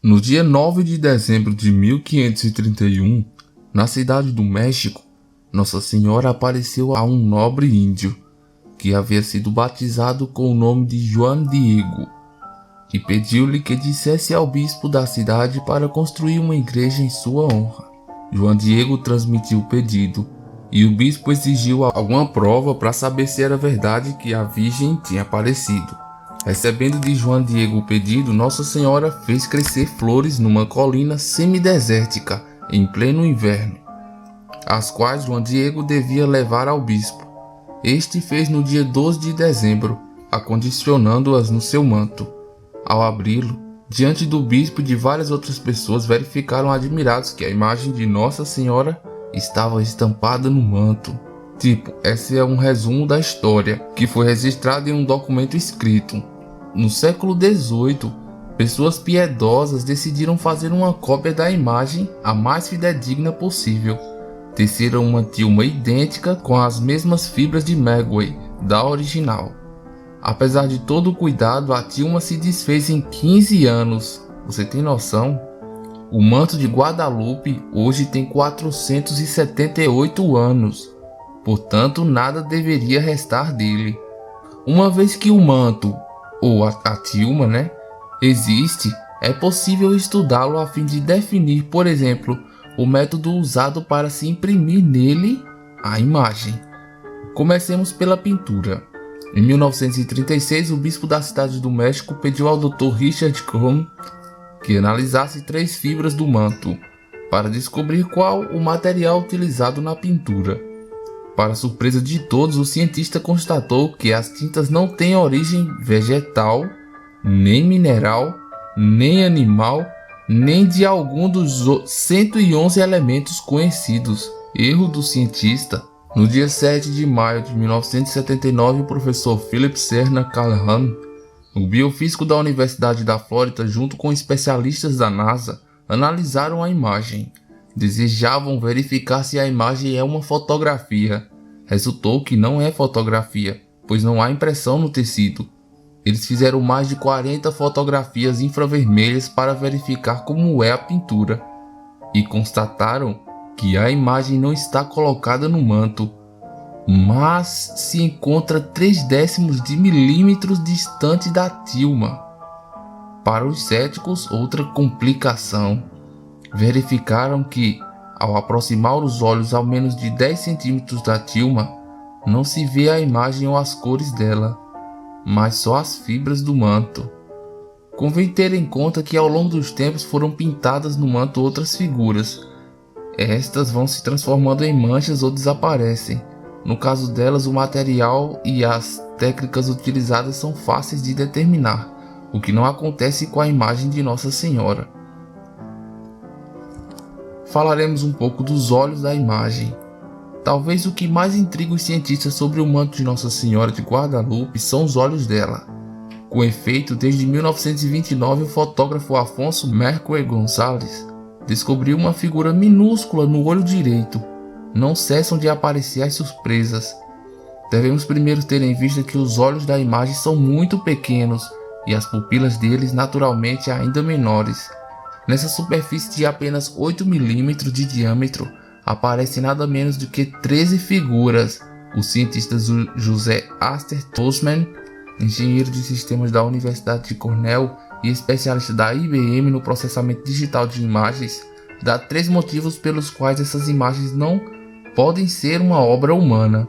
No dia 9 de dezembro de 1531, na cidade do México, Nossa Senhora apareceu a um nobre índio, que havia sido batizado com o nome de Juan Diego, e pediu-lhe que dissesse ao bispo da cidade para construir uma igreja em sua honra. Juan Diego transmitiu o pedido, e o bispo exigiu alguma prova para saber se era verdade que a Virgem tinha aparecido. Recebendo de Juan Diego o pedido, Nossa Senhora fez crescer flores numa colina semidesértica em pleno inverno, as quais Juan Diego devia levar ao bispo. Este fez no dia 12 de dezembro, acondicionando-as no seu manto. Ao abri-lo, diante do bispo e de várias outras pessoas verificaram admirados que a imagem de Nossa Senhora estava estampada no manto. Esse é um resumo da história, que foi registrado em um documento escrito. No século XVIII, pessoas piedosas decidiram fazer uma cópia da imagem a mais fidedigna possível. Teceram uma tilma idêntica com as mesmas fibras de maguey da original. Apesar de todo o cuidado, a tilma se desfez em 15 anos. Você tem noção? O manto de Guadalupe hoje tem 478 anos. Portanto, nada deveria restar dele. Uma vez que o manto, ou a tilma, existe, é possível estudá-lo a fim de definir, por exemplo, o método usado para se imprimir nele a imagem. Comecemos pela pintura. Em 1936, o bispo da cidade do México pediu ao Dr. Richard Crumb que analisasse 3 fibras do manto para descobrir qual o material utilizado na pintura. Para surpresa de todos, o cientista constatou que as tintas não têm origem vegetal, nem mineral, nem animal, nem de algum dos 111 elementos conhecidos. Erro do cientista. No dia 7 de maio de 1979, o professor Philip Serna Callahan, o biofísico da Universidade da Flórida, junto com especialistas da NASA, analisaram a imagem. Desejavam verificar se a imagem é uma fotografia. Resultou que não é fotografia, pois não há impressão no tecido. Eles fizeram mais de 40 fotografias infravermelhas para verificar como é a pintura, e constataram que a imagem não está colocada no manto, mas se encontra 0,3 de milímetros distante da tilma. Para os céticos, outra complicação. Verificaram que, ao aproximar os olhos ao menos de 10 centímetros da tilma, não se vê a imagem ou as cores dela, mas só as fibras do manto. Convém ter em conta que ao longo dos tempos foram pintadas no manto outras figuras. Estas vão se transformando em manchas ou desaparecem. No caso delas, o material e as técnicas utilizadas são fáceis de determinar, o que não acontece com a imagem de Nossa Senhora. Falaremos um pouco dos olhos da imagem. Talvez o que mais intriga os cientistas sobre o manto de Nossa Senhora de Guadalupe são os olhos dela. Com efeito, desde 1929, o fotógrafo Afonso Mercury Gonçalves descobriu uma figura minúscula no olho direito. Não cessam de aparecer as surpresas. Devemos primeiro ter em vista que os olhos da imagem são muito pequenos e as pupilas deles naturalmente ainda menores. Nessa superfície de apenas 8 milímetros de diâmetro aparecem nada menos do que 13 figuras. O cientista José Aster Tosman, engenheiro de sistemas da Universidade de Cornell e especialista da IBM no processamento digital de imagens, dá 3 motivos pelos quais essas imagens não podem ser uma obra humana.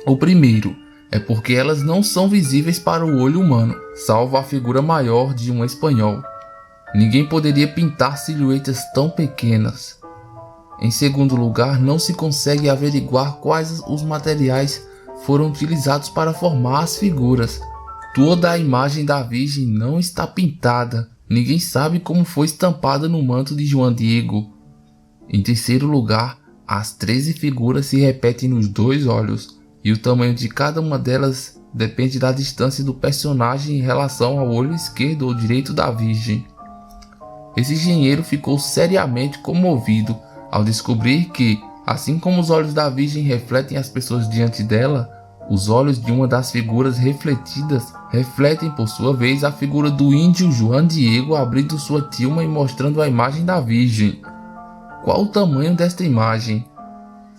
O primeiro é porque elas não são visíveis para o olho humano, salvo a figura maior de um espanhol. Ninguém poderia pintar silhuetas tão pequenas. Em segundo lugar, não se consegue averiguar quais os materiais foram utilizados para formar as figuras. Toda a imagem da Virgem não está pintada. Ninguém sabe como foi estampada no manto de Juan Diego. Em terceiro lugar, as 13 figuras se repetem nos 2 olhos, e o tamanho de cada uma delas depende da distância do personagem em relação ao olho esquerdo ou direito da Virgem. Esse engenheiro ficou seriamente comovido ao descobrir que, assim como os olhos da Virgem refletem as pessoas diante dela, Os olhos de uma das figuras refletidas refletem por sua vez a figura do índio Juan Diego abrindo sua tilma e mostrando a imagem da Virgem. Qual o tamanho desta imagem?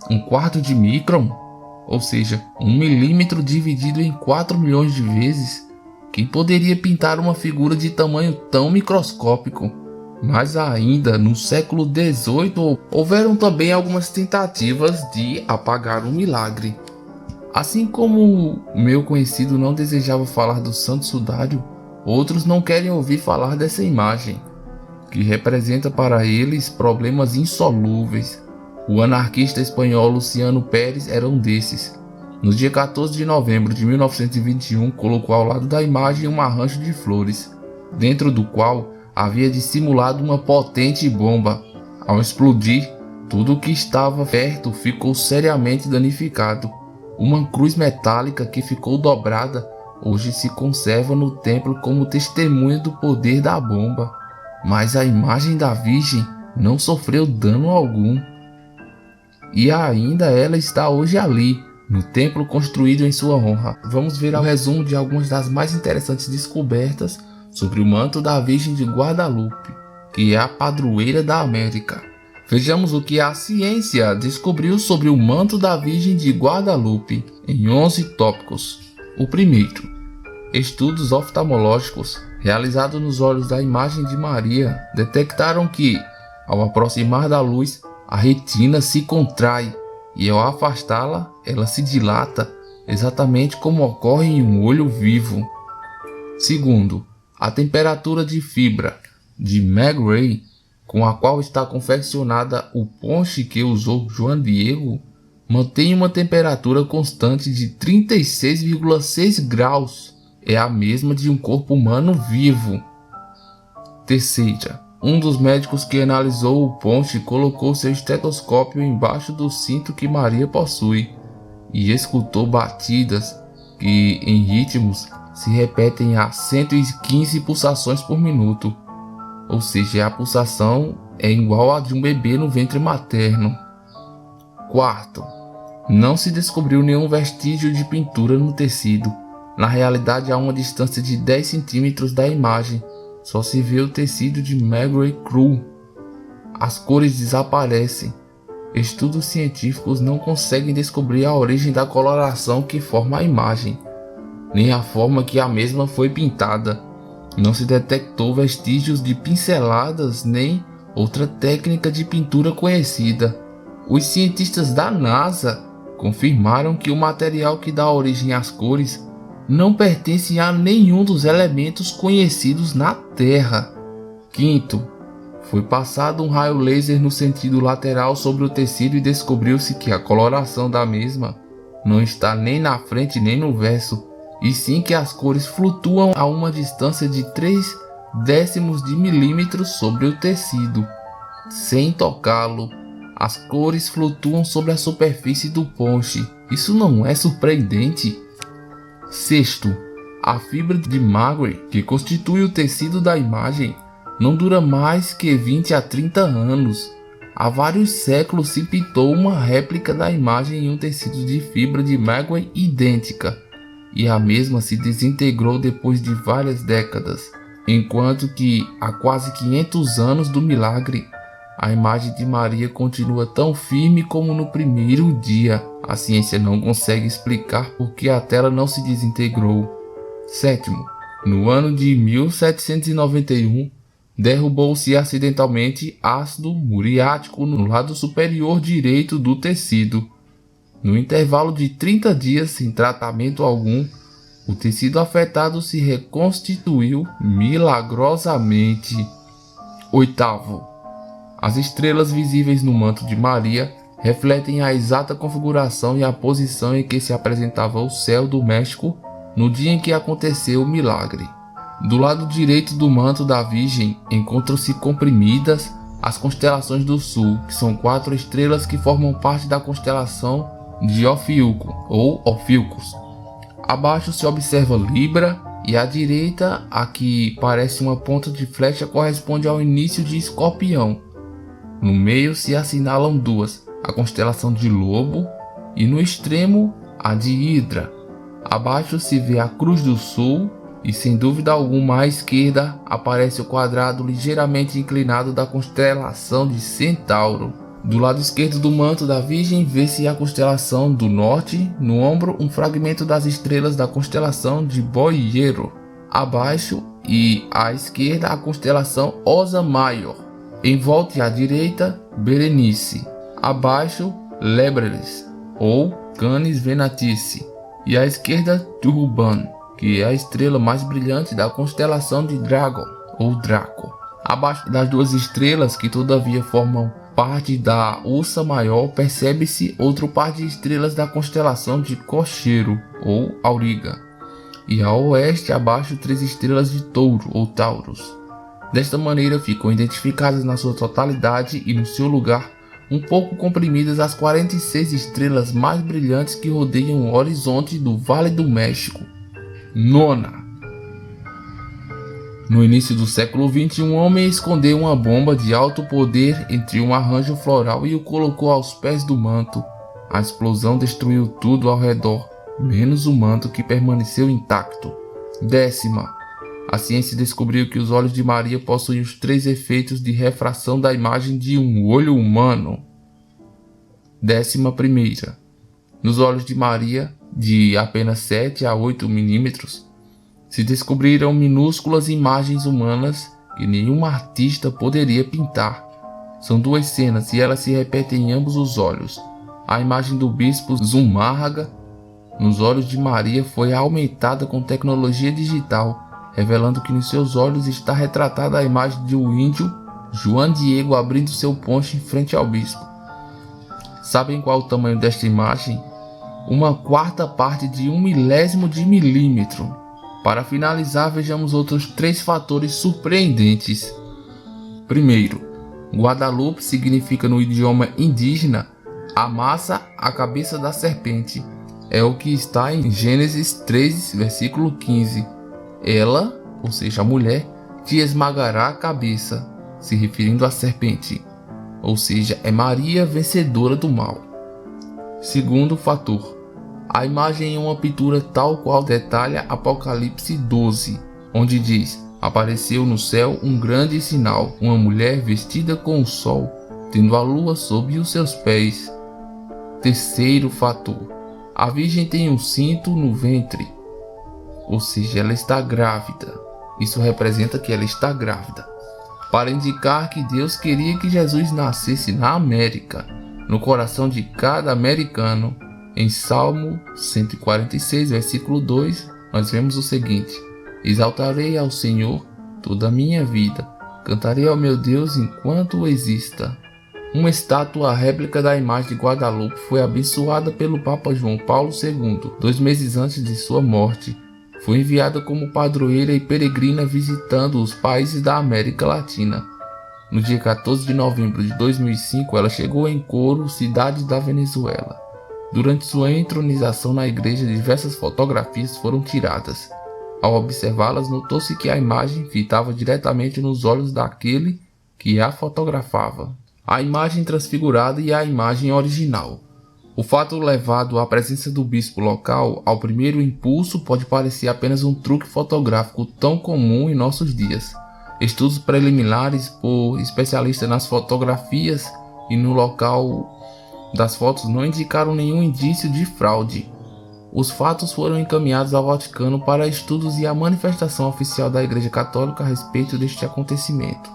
1/4 de micron? Ou seja, 1 milímetro dividido em 4 milhões de vezes? Quem poderia pintar uma figura de tamanho tão microscópico? Mas ainda no século XVIII houveram também algumas tentativas de apagar o milagre. Assim como meu conhecido não desejava falar do Santo Sudário, outros não querem ouvir falar dessa imagem, que representa para eles problemas insolúveis. O anarquista espanhol Luciano Pérez era um desses. No dia 14 de novembro de 1921, colocou ao lado da imagem um arranjo de flores, dentro do qual havia dissimulado uma potente bomba. Ao explodir, tudo o que estava perto ficou seriamente danificado. Uma cruz metálica que ficou dobrada hoje se conserva no templo como testemunha do poder da bomba, mas a imagem da Virgem não sofreu dano algum. E ainda ela está hoje ali, no templo construído em sua honra. Vamos ver o resumo de algumas das mais interessantes descobertas sobre o manto da Virgem de Guadalupe, que é a padroeira da América. Vejamos o que a ciência descobriu sobre o manto da Virgem de Guadalupe em 11 tópicos. O primeiro: estudos oftalmológicos realizados nos olhos da imagem de Maria detectaram que, ao aproximar da luz, a retina se contrai e ao afastá-la, ela se dilata, exatamente como ocorre em um olho vivo. Segundo, a temperatura de fibra de Maguire, com a qual está confeccionada o ponche que usou Juan Diego, mantém uma temperatura constante de 36,6 graus. É a mesma de um corpo humano vivo. Terceira, um dos médicos que analisou o ponche colocou seu estetoscópio embaixo do cinto que Maria possui e escutou batidas que, em ritmos, se repetem a 115 pulsações por minuto. Ou seja, a pulsação é igual a de um bebê no ventre materno. Quarto, não se descobriu nenhum vestígio de pintura no tecido. Na realidade, a uma distância de 10 centímetros da imagem, só se vê o tecido de Maguire cru. As cores desaparecem. Estudos científicos não conseguem descobrir a origem da coloração que forma a imagem, nem a forma que a mesma foi pintada. Não se detectou vestígios de pinceladas nem outra técnica de pintura conhecida. Os cientistas da NASA confirmaram que o material que dá origem às cores não pertence a nenhum dos elementos conhecidos na Terra. Quinto, foi passado um raio laser no sentido lateral sobre o tecido e descobriu-se que a coloração da mesma não está nem na frente nem no verso, e sim que as cores flutuam a uma distância de 0,3 de milímetros sobre o tecido, sem tocá-lo. As cores flutuam sobre a superfície do ponche. Isso não é surpreendente? Sexto, a fibra de Maguire, que constitui o tecido da imagem, não dura mais que 20 a 30 anos. Há vários séculos se pintou uma réplica da imagem em um tecido de fibra de Maguire idêntica, e a mesma se desintegrou depois de várias décadas, enquanto que há quase 500 anos do milagre, a imagem de Maria continua tão firme como no primeiro dia. A ciência não consegue explicar por que a tela não se desintegrou. Sétimo, no ano de 1791, derrubou-se acidentalmente ácido muriático no lado superior direito do tecido. No intervalo de 30 dias sem tratamento algum, o tecido afetado se reconstituiu milagrosamente. Oitavo, as estrelas visíveis no manto de Maria refletem a exata configuração e a posição em que se apresentava o céu do México no dia em que aconteceu o milagre. Do lado direito do manto da Virgem encontram-se comprimidas as constelações do Sul, que são 4 estrelas que formam parte da constelação de Ophiuco ou Ophilcos. Abaixo se observa Libra e à direita, a que parece uma ponta de flecha, corresponde ao início de Escorpião. No meio se assinalam duas, a constelação de Lobo e no extremo a de Hidra. Abaixo se vê a Cruz do Sul e, sem dúvida alguma, à esquerda aparece o quadrado ligeiramente inclinado da constelação de Centauro. Do lado esquerdo do manto da Virgem vê-se a constelação do Norte, no ombro um fragmento das estrelas da constelação de Boiero. Abaixo e à esquerda a constelação Osa Maior. Em volta e à direita, Berenice. Abaixo, Léberes ou Canis Venatici. E à esquerda, Turban, que é a estrela mais brilhante da constelação de Dragon ou Draco. Abaixo das duas estrelas, que todavia formam parte da Ursa Maior, percebe-se outro par de estrelas da constelação de Cocheiro ou Auriga. E ao oeste, abaixo, 3 estrelas de Touro ou Taurus. Desta maneira ficam identificadas na sua totalidade e no seu lugar, um pouco comprimidas, as 46 estrelas mais brilhantes que rodeiam o horizonte do Vale do México. Nona. No início do século XX, um homem escondeu uma bomba de alto poder entre um arranjo floral e o colocou aos pés do manto. A explosão destruiu tudo ao redor, menos o manto, que permaneceu intacto. 10ª. A ciência descobriu que os olhos de Maria possuem os 3 efeitos de refração da imagem de um olho humano. 11ª. Nos olhos de Maria, de apenas 7 a 8 milímetros, se descobriram minúsculas imagens humanas que nenhum artista poderia pintar. São 2 cenas e elas se repetem em ambos os olhos. A imagem do bispo Zumárraga nos olhos de Maria foi aumentada com tecnologia digital, revelando que nos seus olhos está retratada a imagem de um índio, Juan Diego, abrindo seu poncho em frente ao bispo. Sabem qual o tamanho desta imagem? 1/4 parte de 1/1000 de milímetro. Para finalizar, vejamos outros 3 fatores surpreendentes. Primeiro, Guadalupe significa no idioma indígena amassa a cabeça da serpente. É o que está em Gênesis 3, versículo 15. Ela, ou seja, a mulher, te esmagará a cabeça, se referindo à serpente. Ou seja, é Maria vencedora do mal. Segundo fator, a imagem é uma pintura tal qual detalha Apocalipse 12, onde diz: apareceu no céu um grande sinal, uma mulher vestida com o sol, tendo a lua sob os seus pés. Terceiro fator, a Virgem tem um cinto no ventre, ou seja, ela está grávida. Isso representa que ela está grávida, para indicar que Deus queria que Jesus nascesse na América, no coração de cada americano. Em Salmo 146, versículo 2, nós vemos o seguinte: exaltarei ao Senhor toda a minha vida, cantarei ao meu Deus enquanto exista. Uma estátua réplica da imagem de Guadalupe foi abençoada pelo Papa João Paulo II, 2 meses antes de sua morte. Foi enviada como padroeira e peregrina visitando os países da América Latina. No dia 14 de novembro de 2005, ela chegou em Coro, cidade da Venezuela. Durante sua entronização na igreja, diversas fotografias foram tiradas. Ao observá-las, notou-se que a imagem fitava diretamente nos olhos daquele que a fotografava. A imagem transfigurada e a imagem original. O fato levado à presença do bispo local, ao primeiro impulso, pode parecer apenas um truque fotográfico tão comum em nossos dias. Estudos preliminares por especialistas nas fotografias e no local das fotos não indicaram nenhum indício de fraude. Os fatos foram encaminhados ao Vaticano para estudos e a manifestação oficial da Igreja Católica a respeito deste acontecimento.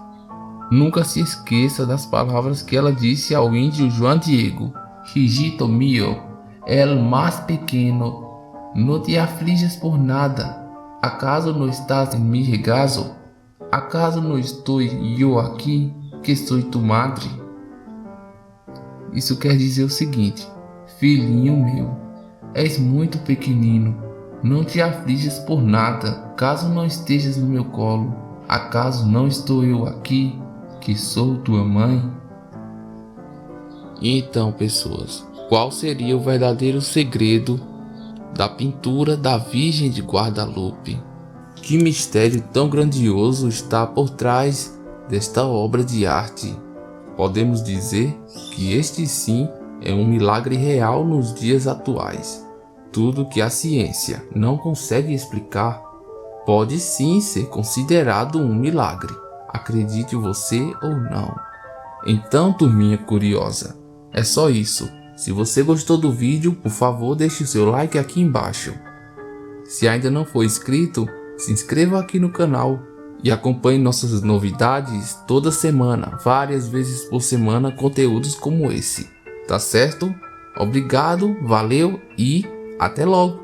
Nunca se esqueça das palavras que ela disse ao índio Juan Diego: Hijito mío, el más pequeno, no te afliges por nada. ¿Acaso no estás en mi regazo? ¿Acaso no estoy yo aquí, que soy tu madre? Isso quer dizer o seguinte: filhinho meu, és muito pequenino, não te afliges por nada, caso não estejas no meu colo. Acaso não estou eu aqui, que sou tua mãe? Então, pessoas, qual seria o verdadeiro segredo da pintura da Virgem de Guadalupe? Que mistério tão grandioso está por trás desta obra de arte? Podemos dizer que este sim é um milagre real nos dias atuais. Tudo que a ciência não consegue explicar pode sim ser considerado um milagre, acredite você ou não. Então, turminha curiosa, é só isso. Se você gostou do vídeo, por favor deixe o seu like aqui embaixo. Se ainda não for inscrito, se inscreva aqui no canal e acompanhe nossas novidades toda semana, várias vezes por semana, conteúdos como esse. Tá certo? Obrigado, valeu e até logo!